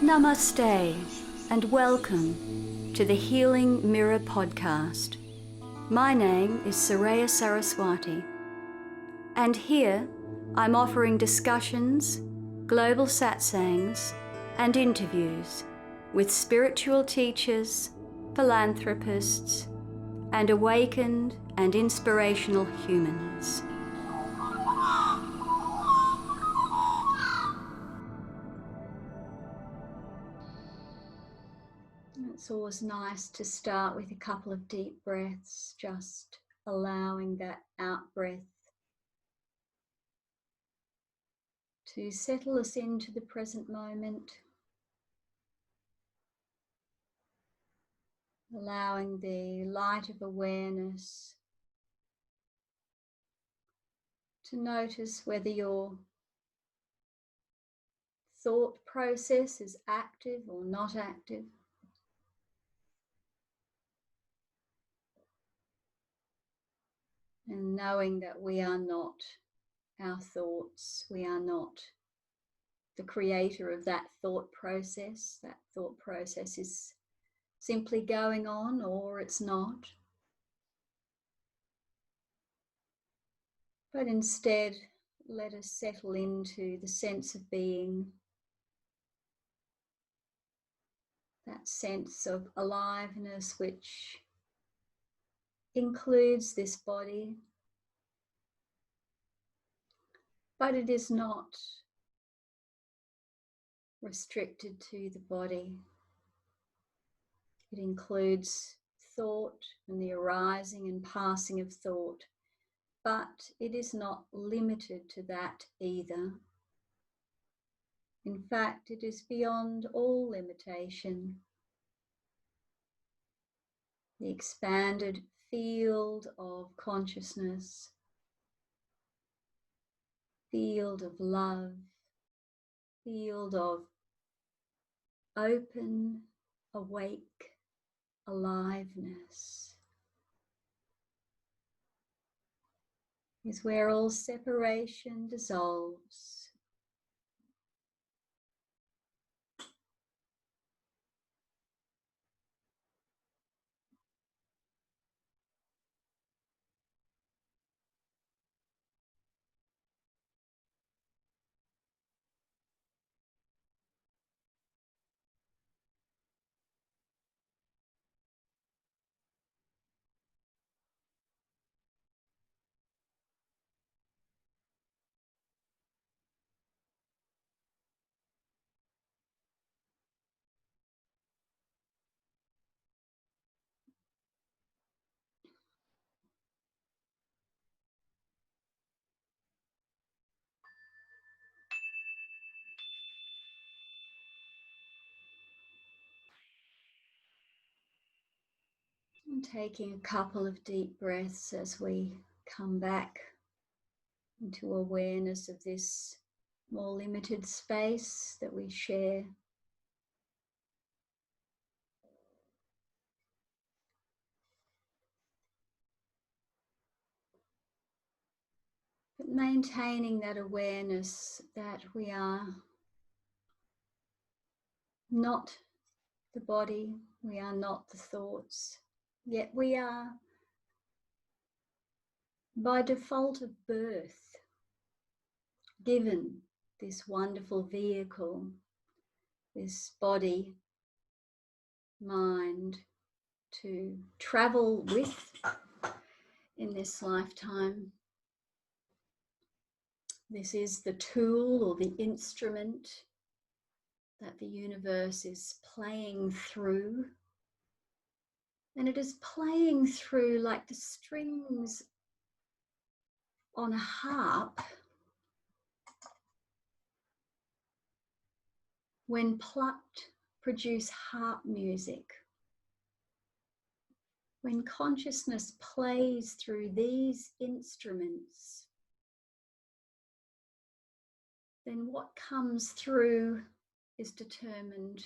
Namaste and welcome to the Healing Mirror podcast. My name is Soraya Saraswati, and here I'm offering discussions, global satsangs and interviews with spiritual teachers, philanthropists and awakened and inspirational humans. It's always nice to start with a couple of deep breaths, just allowing that out breath to settle us into the present moment, allowing the light of awareness to notice whether your thought process is active or not active. And knowing that we are not our thoughts, we are not the creator of that thought process. That thought process is simply going on, or it's not. But instead, let us settle into the sense of being, that sense of aliveness which includes this body, but it is not restricted to the body. It includes thought and the arising and passing of thought, but it is not limited to that either. In fact, it is beyond all limitation. The expanded field of consciousness, field of love, field of open, awake aliveness is where all separation dissolves. And taking a couple of deep breaths as we come back into awareness of this more limited space that we share. But maintaining that awareness that we are not the body, we are not the thoughts, yet we are by default of birth given this wonderful vehicle, this body, mind to travel with in this lifetime. This is the tool or the instrument that the universe is playing through. And it is playing through like the strings on a harp when plucked produce harp music. When consciousness plays through these instruments, then what comes through is determined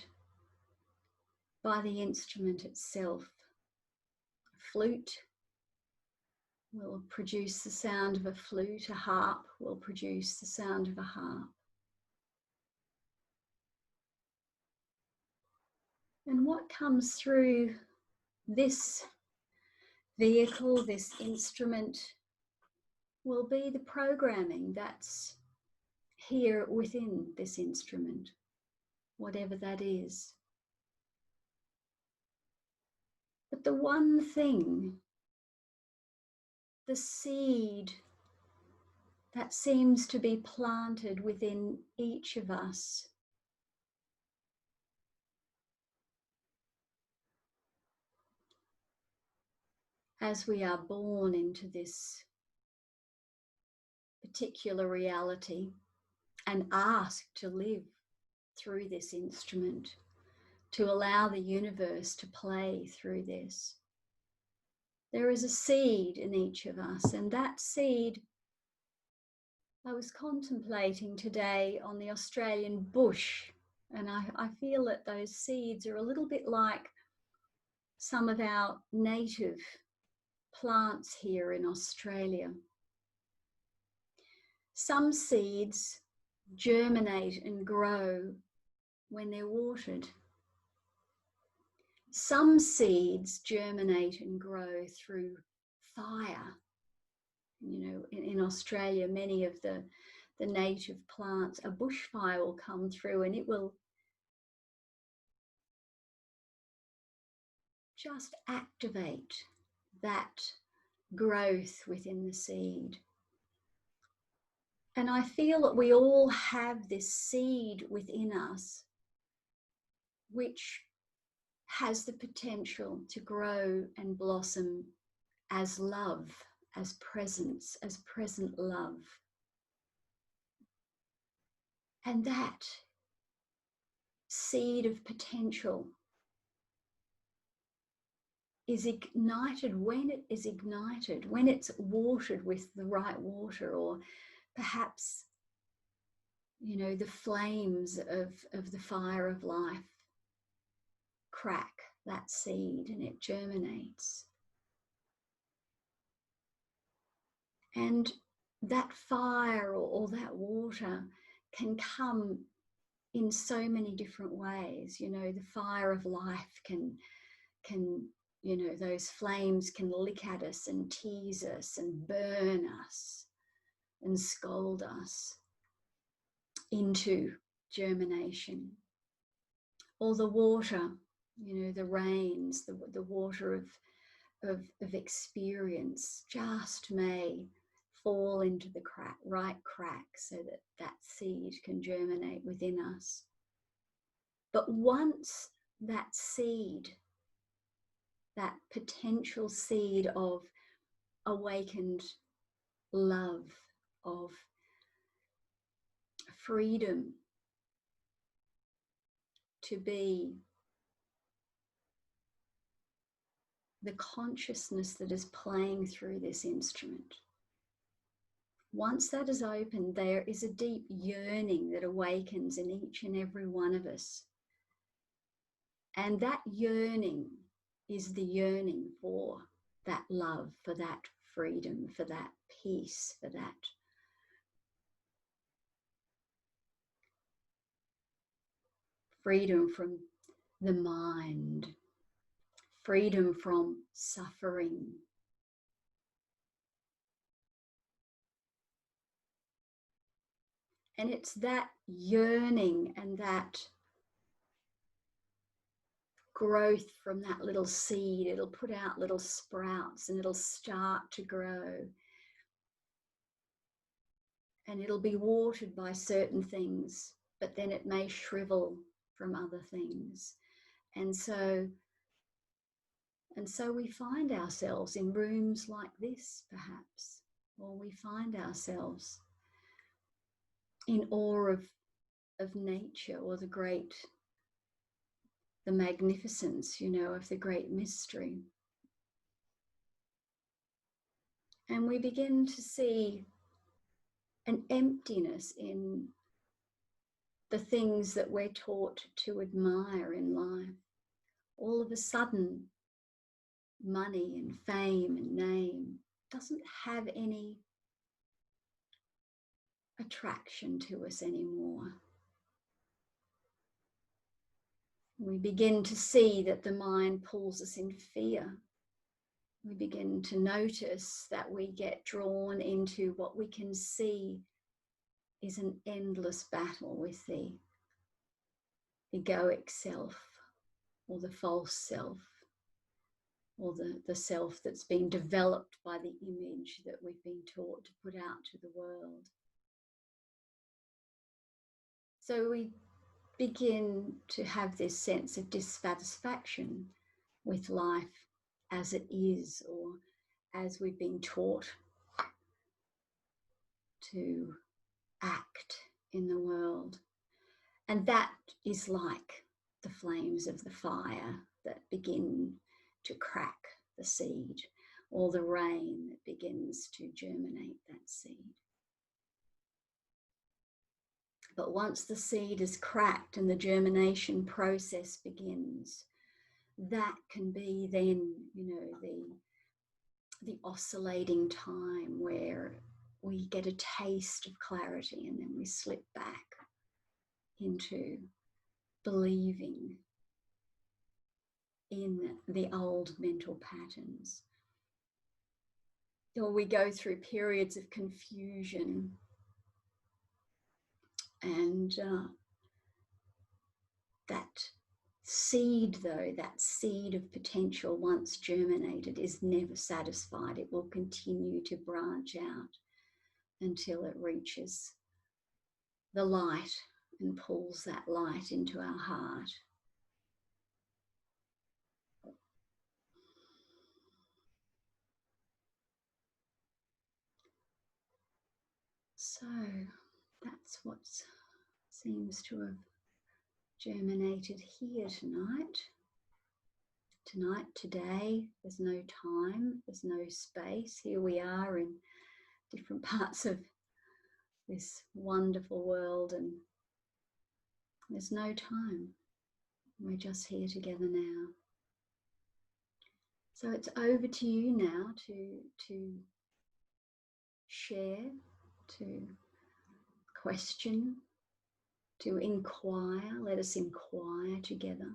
by the instrument itself. A flute will produce the sound of a flute, a harp will produce the sound of a harp. And what comes through this vehicle, this instrument, will be the programming that's here within this instrument, whatever that is. But the one thing, the seed that seems to be planted within each of us, as we are born into this particular reality and asked to live through this instrument, to allow the universe to play through this. There is a seed in each of us, and that seed, I was contemplating today on the Australian bush, and I feel that those seeds are a little bit like some of our native plants here in Australia. Some seeds germinate and grow when they're watered. Some seeds germinate and grow through fire. You know, in Australia, many of the native plants, a bushfire will come through and it will just activate that growth within the seed. And I feel that we all have this seed within us, which has the potential to grow and blossom as love, as presence, as present love. And that seed of potential is ignited when it is ignited, when it's watered with the right water, or perhaps, you know, the flames of the fire of life crack that seed and it germinates. And that fire or that water can come in so many different ways. You know, the fire of life can, you know, those flames can lick at us and tease us and burn us and scold us into germination. Or the water, you know, the rains, the water of experience just may fall into the right crack so that that seed can germinate within us. But once that seed, that potential seed of awakened love, of freedom to be the consciousness that is playing through this instrument. Once that is open, there is a deep yearning that awakens in each and every one of us. And that yearning is the yearning for that love, for that freedom, for that peace, for that freedom from the mind, freedom from suffering. And it's that yearning and that growth from that little seed. It'll put out little sprouts and it'll start to grow. And it'll be watered by certain things, but then it may shrivel from other things. And so we find ourselves in rooms like this, perhaps, or we find ourselves in awe of nature, or the magnificence, you know, of the great mystery. And we begin to see an emptiness in the things that we're taught to admire in life. All of a sudden, money and fame and name doesn't have any attraction to us anymore. We begin to see that the mind pulls us in fear. We begin to notice that we get drawn into what we can see is an endless battle with the egoic self, or the false self, or the self that's been developed by the image that we've been taught to put out to the world. So we begin to have this sense of dissatisfaction with life as it is, or as we've been taught to act in the world. And that is like the flames of the fire that begin to crack the seed, or the rain that begins to germinate that seed. But once the seed is cracked and the germination process begins, that can be then, the oscillating time where we get a taste of clarity, and then we slip back into believing in the old mental patterns. Or we go through periods of confusion, and that seed, though, that seed of potential, once germinated, is never satisfied. It will continue to branch out until it reaches the light and pulls that light into our heart. So that's what seems to have germinated here tonight. Today, there's no time, there's no space. Here we are in different parts of this wonderful world, and there's no time. We're just here together now. So it's over to you now to share, to question, to inquire. Let us inquire together.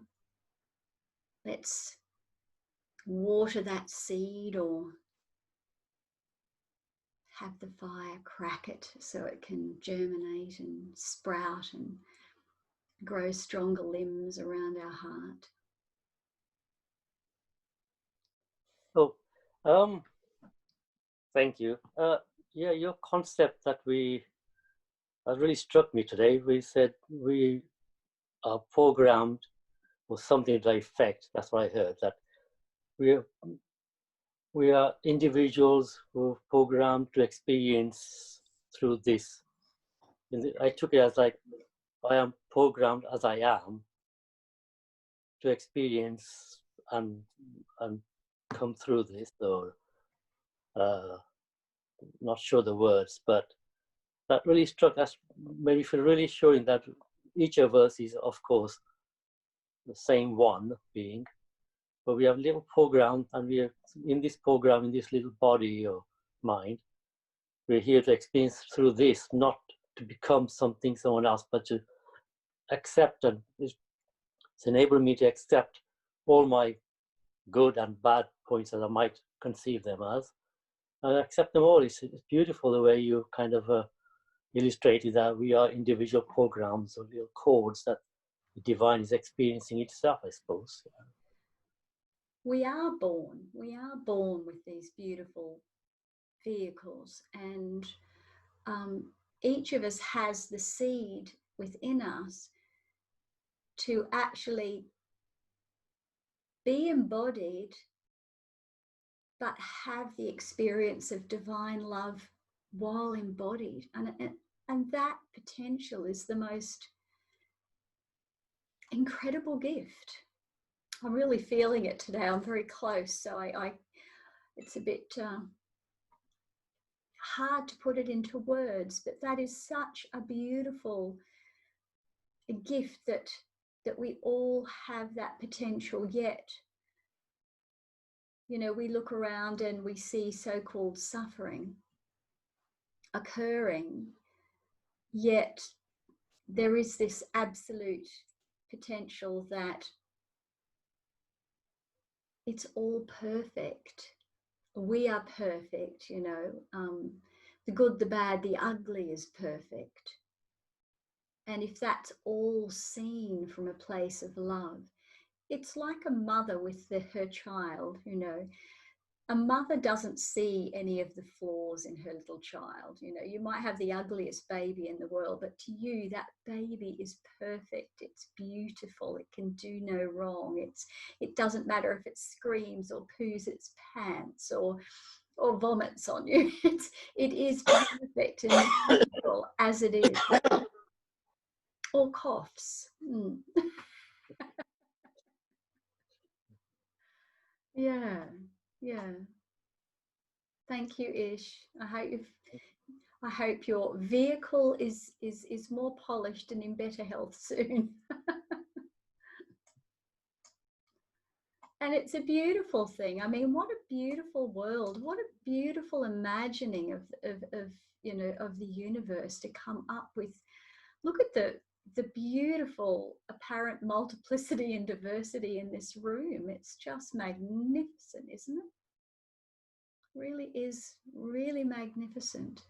Let's water that seed, or have the fire crack it so it can germinate and sprout and grow stronger limbs around our heart. So, thank you. Yeah, your concept that really struck me today. We said we are programmed, or something to that effect. That's what I heard. That we are individuals who are programmed to experience through this. I took it as like, I am programmed as I am to experience and come through this, or not sure the words, but that really struck us, maybe for really showing that each of us is, of course, the same one being, but we have a little program, and we are in this program, in this little body or mind. We're here to experience through this, not to become someone else, but to accept, and it's enabled me to accept all my good and bad points as I might conceive them as, and accept them all. It's beautiful the way you kind of illustrated that we are individual programs or little codes that the divine is experiencing itself, I suppose. We are born with these beautiful vehicles, and each of us has the seed within us to actually be embodied, but have the experience of divine love while embodied. And that potential is the most incredible gift. I'm really feeling it today. I'm very close, so it's a bit hard to put it into words, but that is such a beautiful gift that we all have that potential. Yet, we look around and we see so-called suffering occurring, yet there is this absolute potential that it's all perfect. We are perfect, you know. The good, the bad, the ugly is perfect. And if that's all seen from a place of love, it's like a mother with her child, you know. A mother doesn't see any of the flaws in her little child. You know, you might have the ugliest baby in the world, but to you, that baby is perfect. It's beautiful. It can do no wrong. It doesn't matter if it screams or poos its pants or vomits on you. It is perfect and beautiful as it is. Or coughs. Yeah, yeah. Thank you, Ish. I hope your vehicle is more polished and in better health soon. And it's a beautiful thing. I mean, what a beautiful world. What a beautiful imagining of you know, of the universe to come up with. Look at the beautiful apparent multiplicity and diversity in this room. It's just magnificent, isn't it? Really is really magnificent.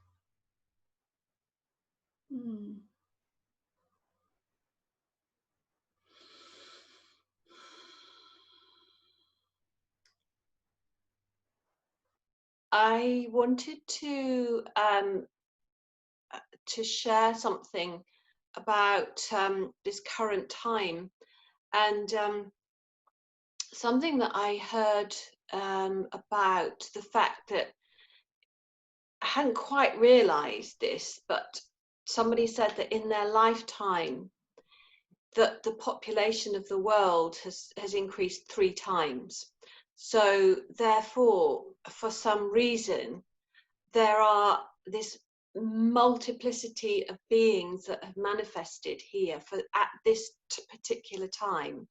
I wanted to share something about this current time, and something that I heard about the fact that I hadn't quite realised this, but somebody said that in their lifetime that the population of the world has increased 3 times. So therefore, for some reason, there are this multiplicity of beings that have manifested here at this particular time.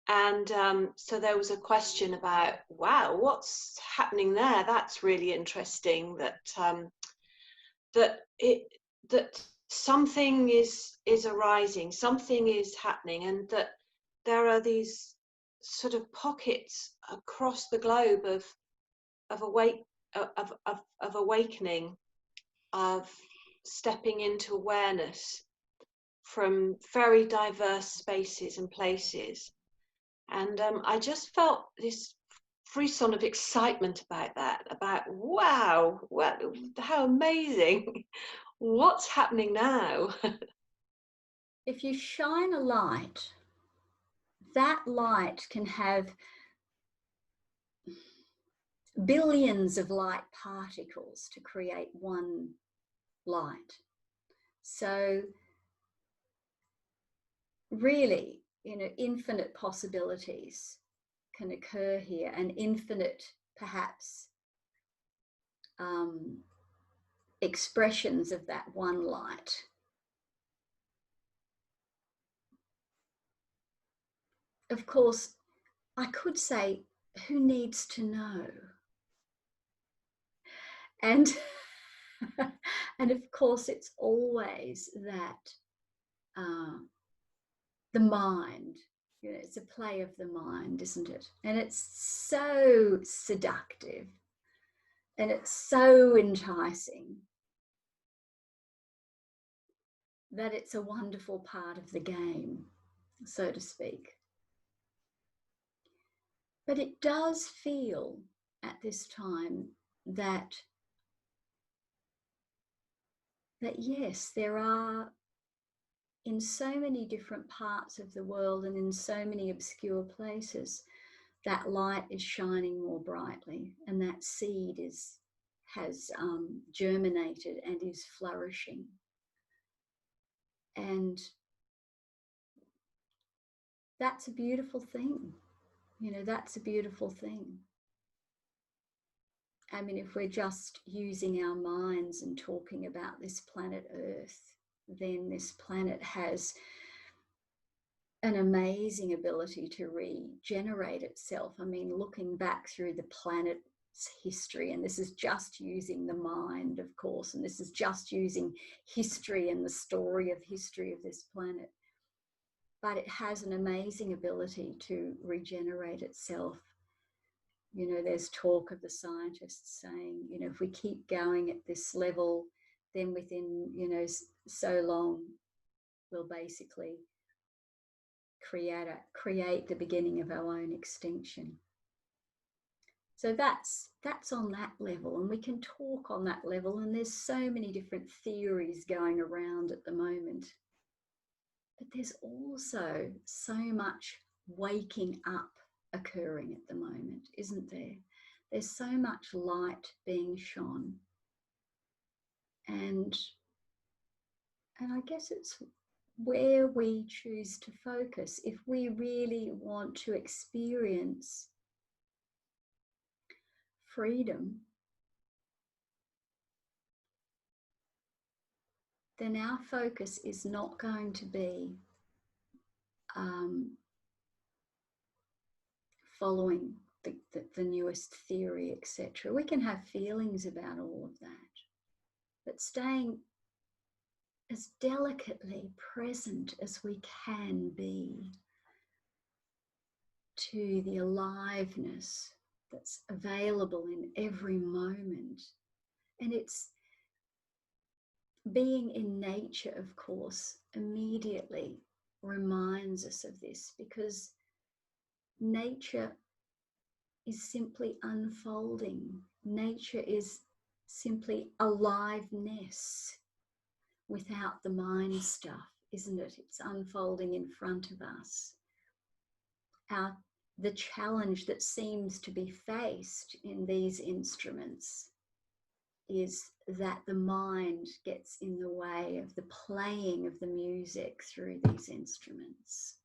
And so there was a question about, wow, what's happening there? That's really interesting. That something is arising, something is happening, and that there are these sort of pockets across the globe of awakening, of stepping into awareness from very diverse spaces and places. And I just felt this frisson of excitement about that, about wow, how amazing. What's happening now? If you shine a light, that light can have billions of light particles to create one light. So really, you know, infinite possibilities can occur here, and infinite, perhaps, expressions of that one light. Of course, I could say, who needs to know? And and of course, it's always that the mind, you know, it's a play of the mind, isn't it? And it's so seductive and it's so enticing that it's a wonderful part of the game, so to speak. But it does feel at this time that yes, there are, in so many different parts of the world and in so many obscure places, that light is shining more brightly, and that seed has germinated and is flourishing. And that's a beautiful thing. You know, that's a beautiful thing. I mean, if we're just using our minds and talking about this planet Earth, then this planet has an amazing ability to regenerate itself. I mean, looking back through the planet's history, and this is just using the mind, of course, and this is just using history and the story of history of this planet, but it has an amazing ability to regenerate itself You know, there's talk of the scientists saying, you know, if we keep going at this level, then within, you know, so long, we'll basically create the beginning of our own extinction. So that's on that level, and we can talk on that level, and there's so many different theories going around at the moment. But there's also so much waking up occurring at the moment, isn't there? There's so much light being shone. And I guess it's where we choose to focus. If we really want to experience freedom, then our focus is not going to be following the newest theory, etc. We can have feelings about all of that, but staying as delicately present as we can be to the aliveness that's available in every moment. And it's being in nature, of course, immediately reminds us of this, because nature is simply unfolding. Nature is simply aliveness without the mind stuff, isn't it? It's unfolding in front of us. The challenge that seems to be faced in these instruments is that the mind gets in the way of the playing of the music through these instruments.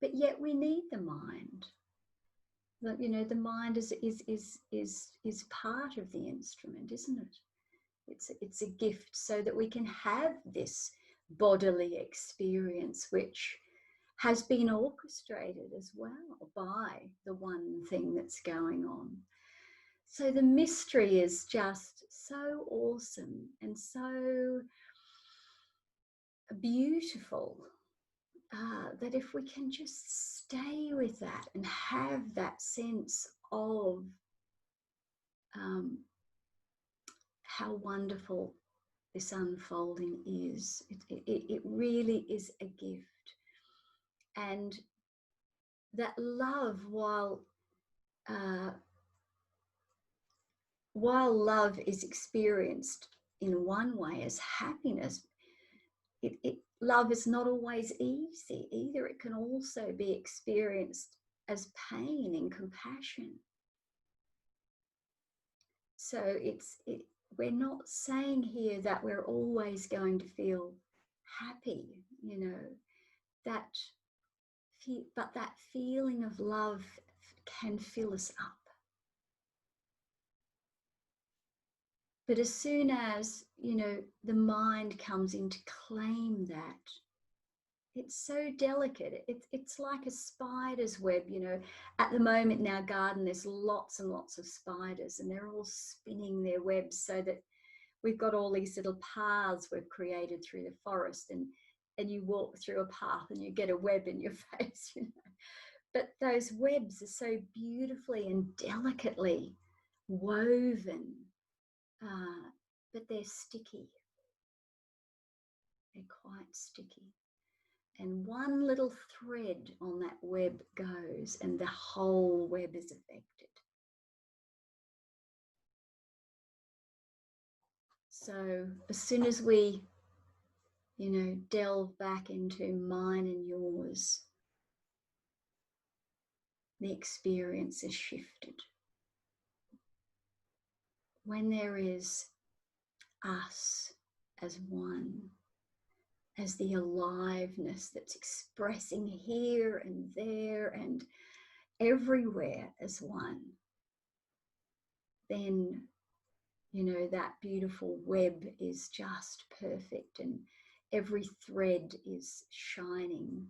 But yet we need the mind. You know, the mind is part of the instrument, isn't it? It's a gift so that we can have this bodily experience, which has been orchestrated as well by the one thing that's going on. So the mystery is just so awesome and so beautiful that if we can just stay with that and have that sense of how wonderful this unfolding is, it really is a gift. And that love, while love is experienced in one way as happiness, love is not always easy either. It can also be experienced as pain and compassion. So we're not saying here that we're always going to feel happy, you know, but that feeling of love can fill us up. But as soon as, you know, the mind comes in to claim that, it's so delicate. It's like a spider's web, you know. At the moment in our garden, there's lots and lots of spiders, and they're all spinning their webs so that we've got all these little paths we've created through the forest, and you walk through a path and you get a web in your face, you know. But those webs are so beautifully and delicately woven, but they're sticky. They're quite sticky. And one little thread on that web goes and the whole web is affected. So as soon as we, you know, delve back into mine and yours, the experience is shifted. When there is us as one, as the aliveness that's expressing here and there and everywhere as one, then, you know, that beautiful web is just perfect and every thread is shining.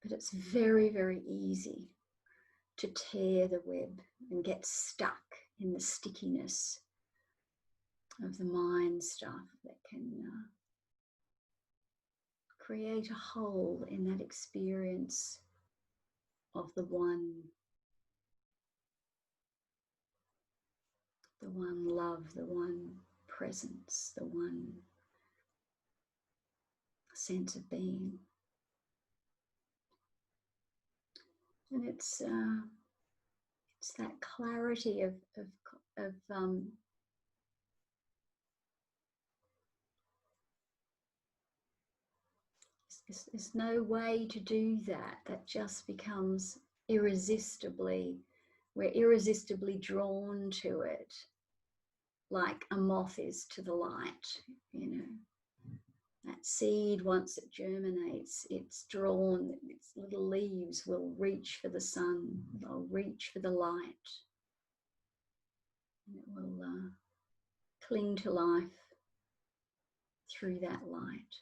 But it's very, very easy to tear the web and get stuck in the stickiness of the mind stuff that can create a hole in that experience of the one love, the one presence, the one sense of being. And it's that clarity of there's no way to do that. That just becomes irresistibly, we're irresistibly drawn to it, like a moth is to the light, you know. That seed, once it germinates, it's drawn, its little leaves will reach for the sun, they'll reach for the light, and it will cling to life through that light.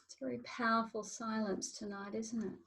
It's a very powerful silence tonight, isn't it?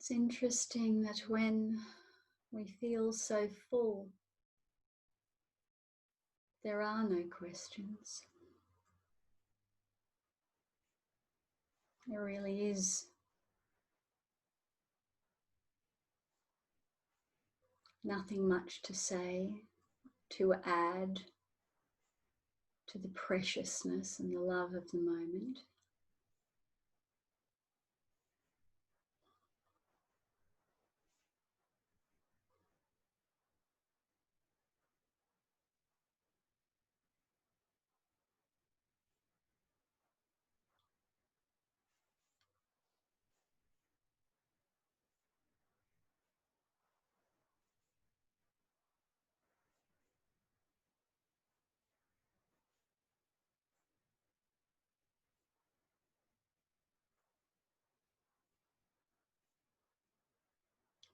It's interesting that when We feel so full. There are no questions. There really is nothing much to say, to add to the preciousness and the love of the moment.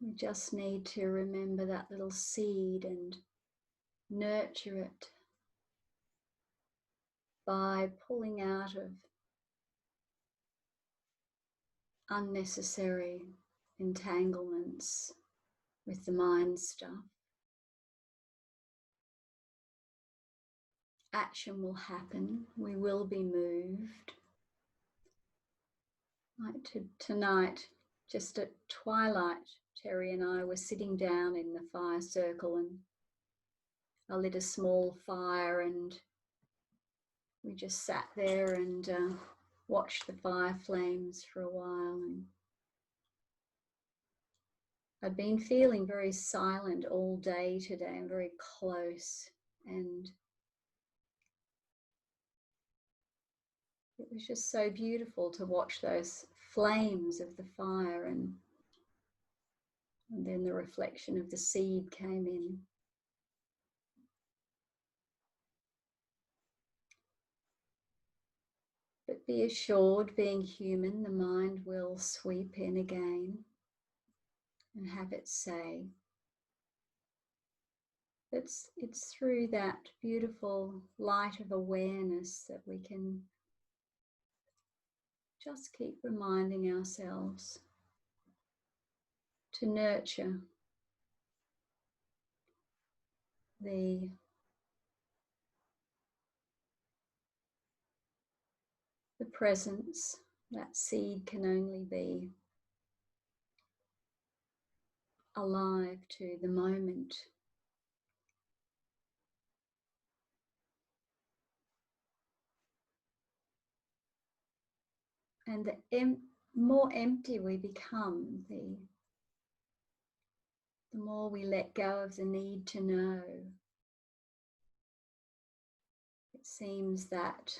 We just need to remember that little seed and nurture it by pulling out of unnecessary entanglements with the mind stuff. Action will happen. We will be moved. Like tonight, just at twilight, Terry and I were sitting down in the fire circle, and I lit a small fire, and we just sat there and watched the fire flames for a while. And I'd been feeling very silent all day today and very close, and it was just so beautiful to watch those flames of the fire, and then the reflection of the seed came in. But be assured, being human, the mind will sweep in again and have its say. It's through that beautiful light of awareness that we can just keep reminding ourselves to nurture the presence. That seed can only be alive to the moment. And the more empty we become, the more we let go of the need to know. It seems that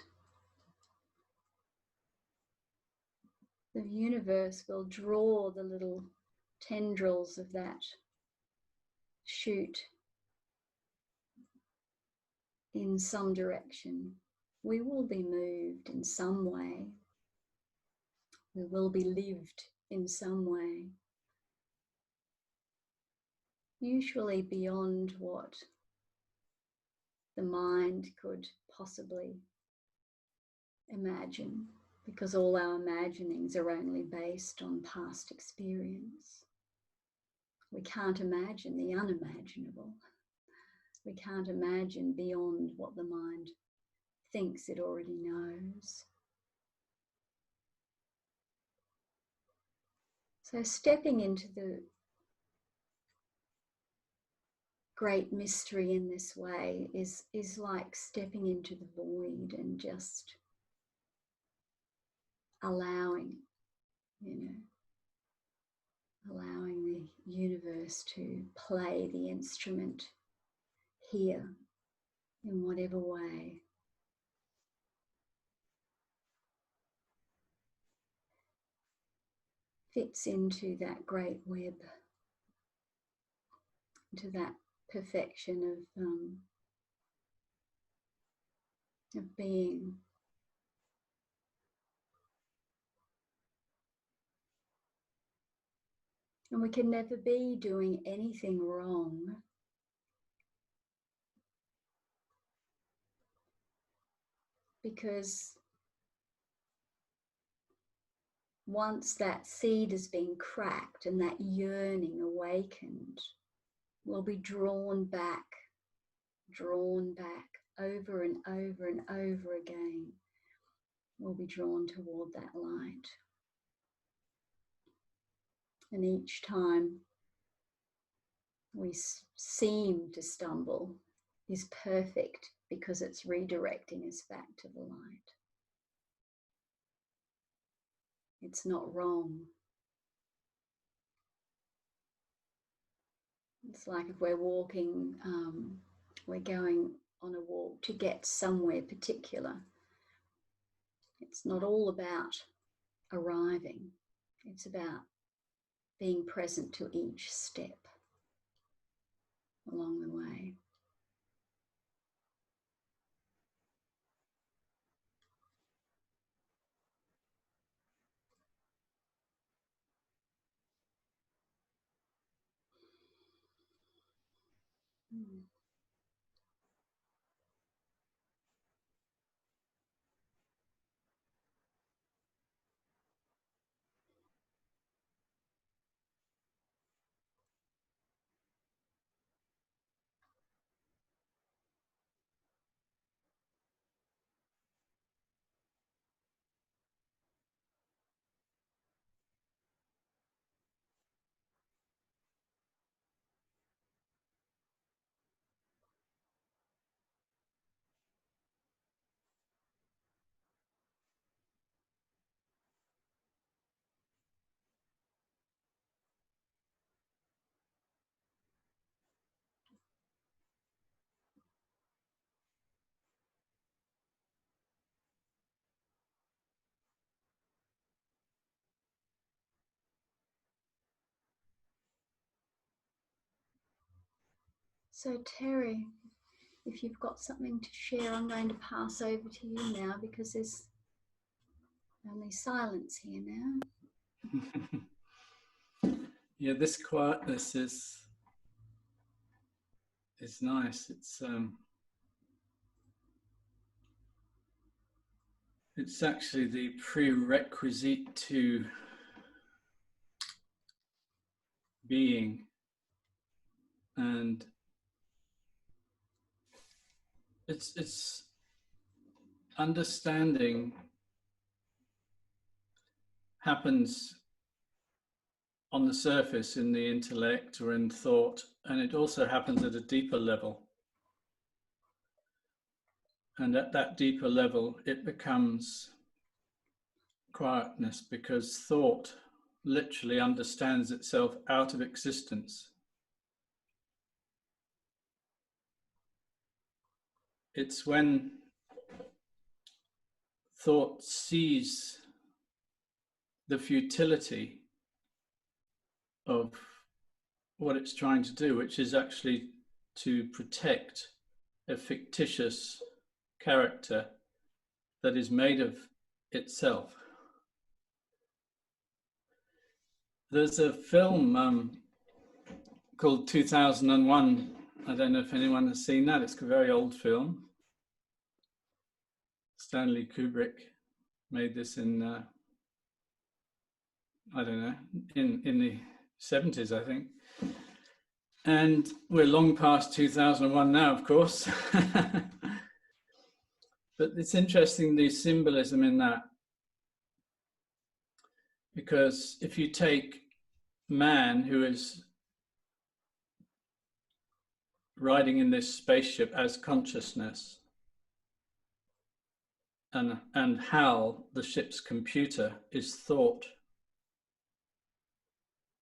the universe will draw the little tendrils of that shoot in some direction. We will be moved in some way. We will be lived in some way. Usually beyond what the mind could possibly imagine, because all our imaginings are only based on past experience. We can't imagine the unimaginable. We can't imagine beyond what the mind thinks it already knows. So stepping into the great mystery in this way is like stepping into the void and just allowing, allowing the universe to play the instrument here in whatever way. Fits into that great web, into that perfection of being. And we can never be doing anything wrong, because once that seed has been cracked and that yearning awakened, will be drawn back over and over and over again. We'll be drawn toward that light. And each time we seem to stumble is perfect because it's redirecting us back to the light. It's not wrong. It's like if we're walking, we're going on a walk to get somewhere particular. It's not all about arriving. It's about being present to each step along the way. So Terry, if you've got something to share, I'm going to pass over to you now because there's only silence here now. Yeah, this quietness is nice. It's actually the prerequisite to being, and it's understanding happens on the surface in the intellect or in thought, and it also happens at a deeper level. And at that deeper level, it becomes quietness, because thought literally understands itself out of existence. It's when thought sees the futility of what it's trying to do, which is actually to protect a fictitious character that is made of itself. There's a film called 2001. I don't know if anyone has seen that. It's a very old film. Stanley Kubrick made this in, I don't know, in the 70s, I think. And we're long past 2001 now, of course. But it's interesting, the symbolism in that. Because if you take man, who is riding in this spaceship as consciousness, and Hal, the ship's computer, is thought.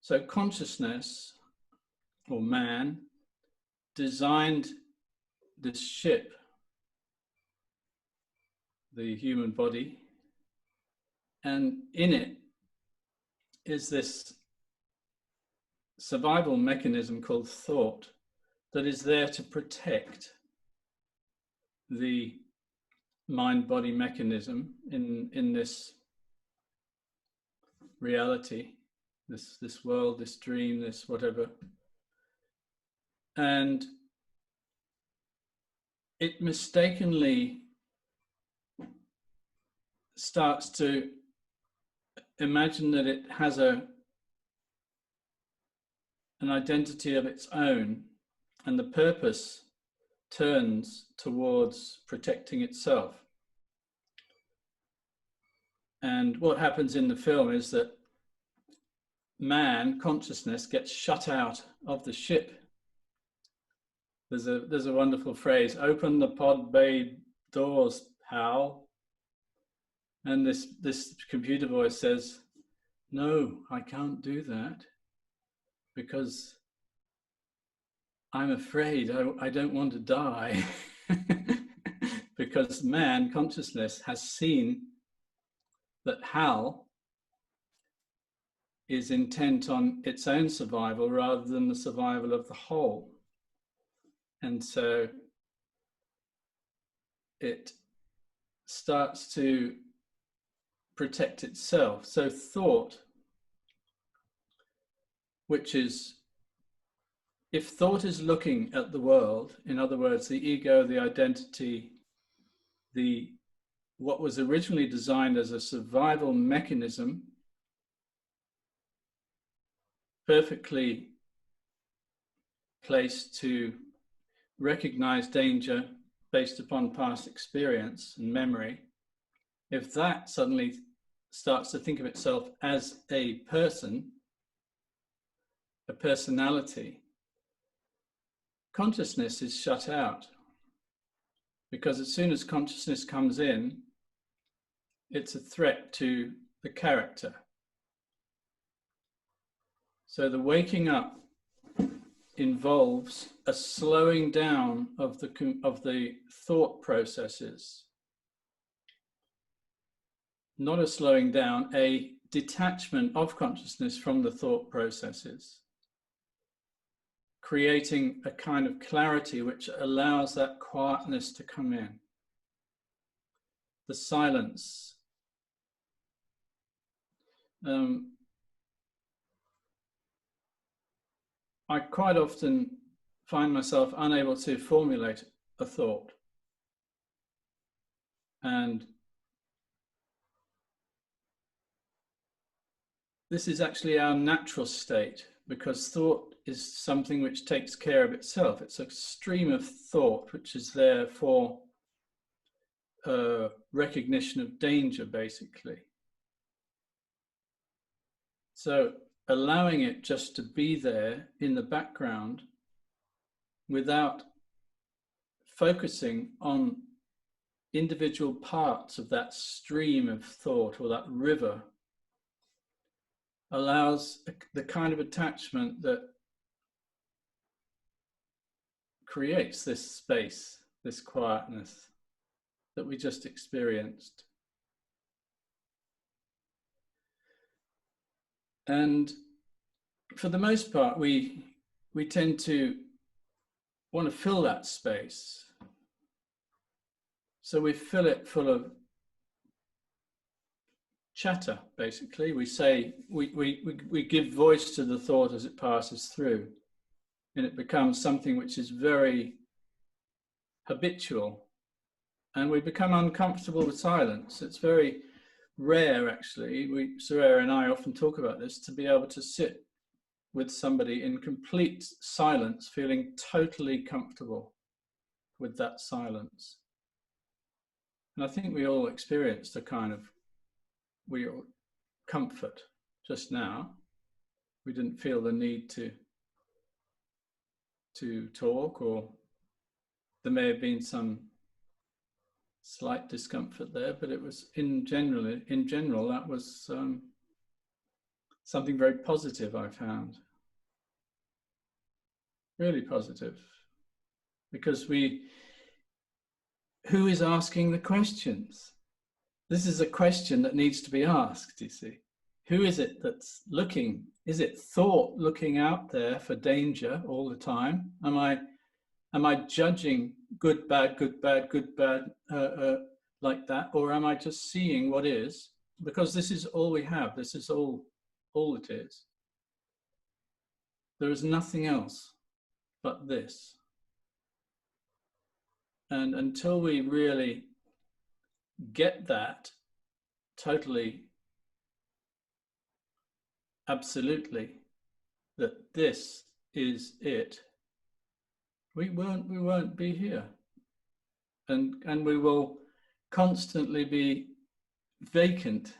So consciousness, or man, designed this ship, the human body, and in it is this survival mechanism called thought that is there to protect the mind-body mechanism in this reality, this world, this dream, this whatever. And it mistakenly starts to imagine that it has an identity of its own, and the purpose turns towards protecting itself. And what happens in the film is that man, consciousness, gets shut out of the ship. There's a wonderful phrase, "Open the pod bay doors, Hal." And this computer voice says, "No, I can't do that because I'm afraid I don't want to die." Because man, consciousness, has seen that Hal is intent on its own survival rather than the survival of the whole. And so it starts to protect itself. So thought, which is, if thought is looking at the world, in other words, the ego, the identity, what was originally designed as a survival mechanism, perfectly placed to recognize danger based upon past experience and memory, if that suddenly starts to think of itself as a person, a personality, consciousness is shut out. Because as soon as consciousness comes in, it's a threat to the character. So the waking up involves a slowing down of the thought processes. Not a slowing down, a detachment of consciousness from the thought processes, creating a kind of clarity which allows that quietness to come in. The silence. I quite often find myself unable to formulate a thought. And this is actually our natural state, because thought is something which takes care of itself. It's a stream of thought which is there for recognition of danger, basically. So allowing it just to be there in the background without focusing on individual parts of that stream of thought or that river allows the kind of attachment that creates this space, this quietness that we just experienced. And for the most part, we tend to want to fill that space. So we fill it full of chatter, basically. We say, we give voice to the thought as it passes through, and it becomes something which is very habitual, and we become uncomfortable with silence. It's very rare, actually. Soraya and I often talk about this, to be able to sit with somebody in complete silence, feeling totally comfortable with that silence. And I think we all experienced a kind of real comfort just now. We didn't feel the need to talk, or there may have been some slight discomfort there, but it was in general that was something very positive, I found. Really positive. Because who is asking the questions? This is a question that needs to be asked, you see. Who is it that's looking? Is it thought looking out there for danger all the time? Am I judging good, bad, good, bad, good, bad, like that? Or am I just seeing what is? Because this is all we have. This is all it is. There is nothing else but this. And until we really get that totally, absolutely, that this is it, we won't be here. And we will constantly be vacant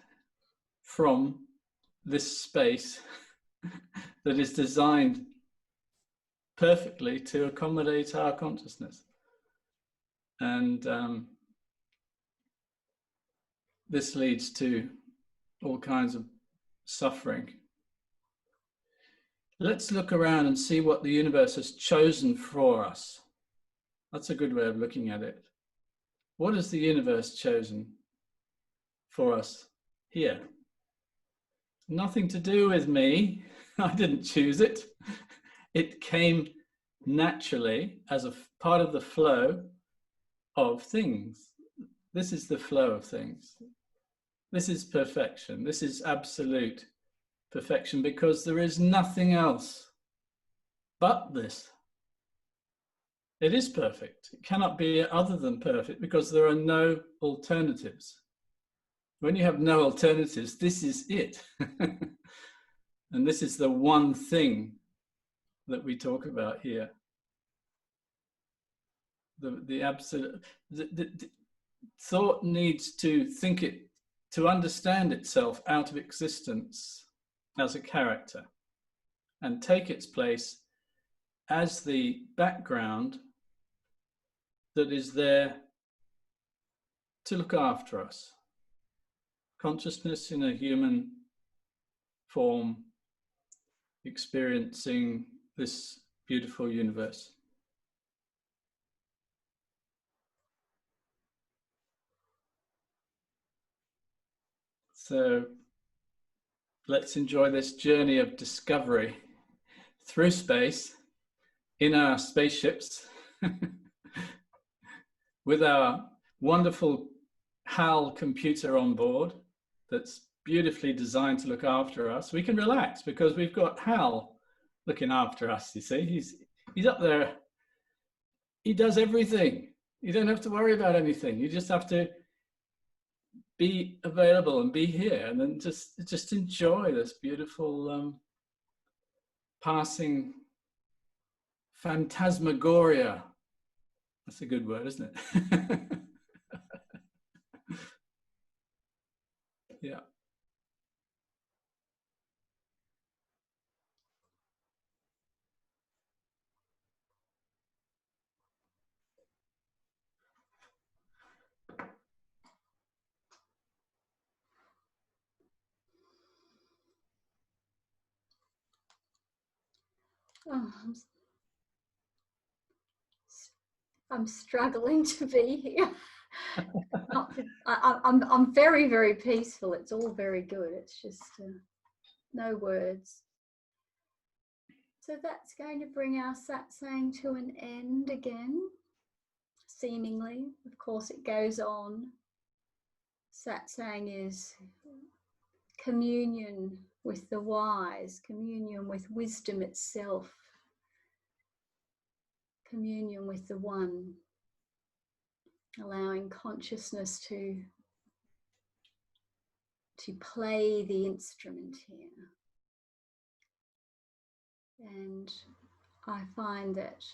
from this space that is designed perfectly to accommodate our consciousness. And this leads to all kinds of suffering. Let's look around and see what the universe has chosen for us. That's a good way of looking at it. What has the universe chosen for us here? Nothing to do with me. I didn't choose it. It came naturally as a part of the flow of things. This is the flow of things. This is perfection. This is absolute perfection, because there is nothing else but this. It is perfect. It cannot be other than perfect, because there are no alternatives. When you have no alternatives, this is it. And this is the one thing that we talk about here. The absolute, the thought needs to think it, to understand itself out of existence as a character and take its place as the background that is there to look after us. Consciousness in a human form, experiencing this beautiful universe. So let's enjoy this journey of discovery through space in our spaceships with our wonderful HAL computer on board that's beautifully designed to look after us. We can relax because we've got HAL looking after us, you see. He's up there. He does everything. You don't have to worry about anything. You just have to be available and be here, and then just enjoy this beautiful passing phantasmagoria. That's a good word, isn't it? Yeah. Oh, I'm struggling to be here. I'm very, very peaceful. It's all very good. It's just no words. So that's going to bring our satsang to an end again, seemingly. Of course, it goes on. Satsang is communion with the wise, communion with wisdom itself, communion with the one, allowing consciousness to play the instrument here. And I find that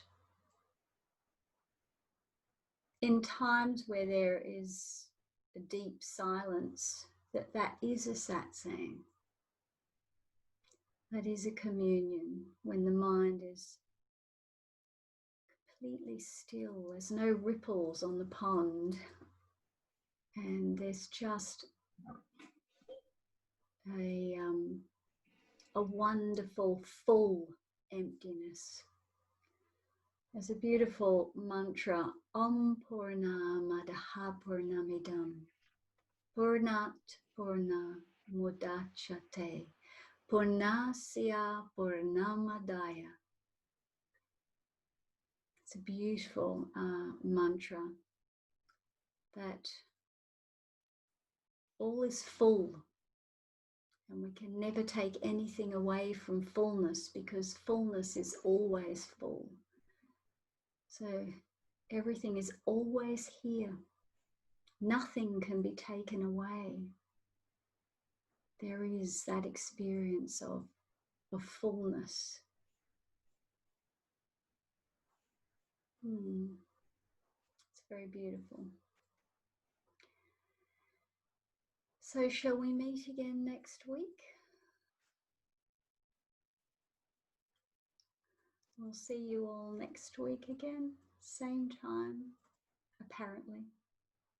in times where there is a deep silence, that is a satsang. That is a communion when the mind is completely still. There's no ripples on the pond, and there's just a wonderful full emptiness. There's a beautiful mantra, Om Purnamadaha Purnamidam Purnat Purna Mudachate Purnasya Purnamadaya. It's a beautiful mantra that all is full, and we can never take anything away from fullness, because fullness is always full. So everything is always here. Nothing can be taken away. There is that experience of fullness. It's very beautiful. So shall we meet again next week? We'll see you all next week again, same time, apparently.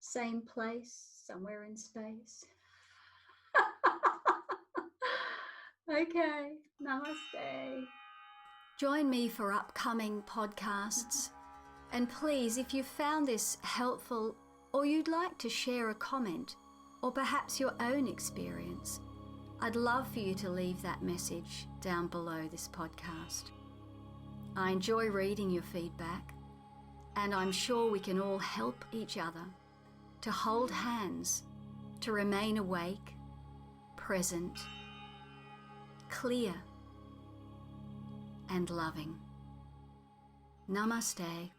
Same place, somewhere in space. Okay, namaste. Join me for upcoming podcasts. And please, if you found this helpful or you'd like to share a comment or perhaps your own experience, I'd love for you to leave that message down below this podcast. I enjoy reading your feedback, and I'm sure we can all help each other to hold hands, to remain awake, present, clear, and loving. Namaste.